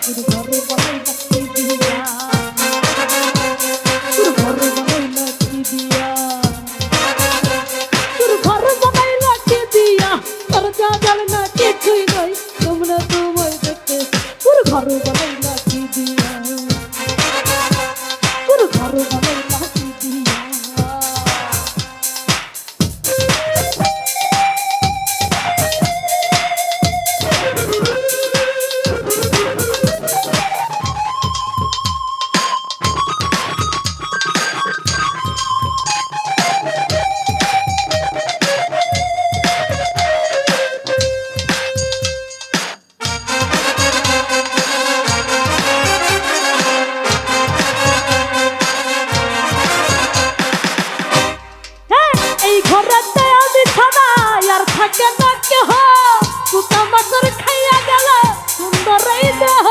তোর ঘর বানাইলা কি দিয়া, তোর ঘর বানাইলা কি দিয়া, তোর ঘর বানাইলা কি দিয়া, তোর যা জানে না কিছুই নাই, তোমরা তোমায় দেখতে তোর ঘর বানাইলা কি দিয়া, তোর ঘর বানাইলা কি দিয়া। ঘরেতে আমি ছাড়াই আর থাকে না কেহ, পোকা মাকড় খাইয়া গেল সুন্দর এই দেহ।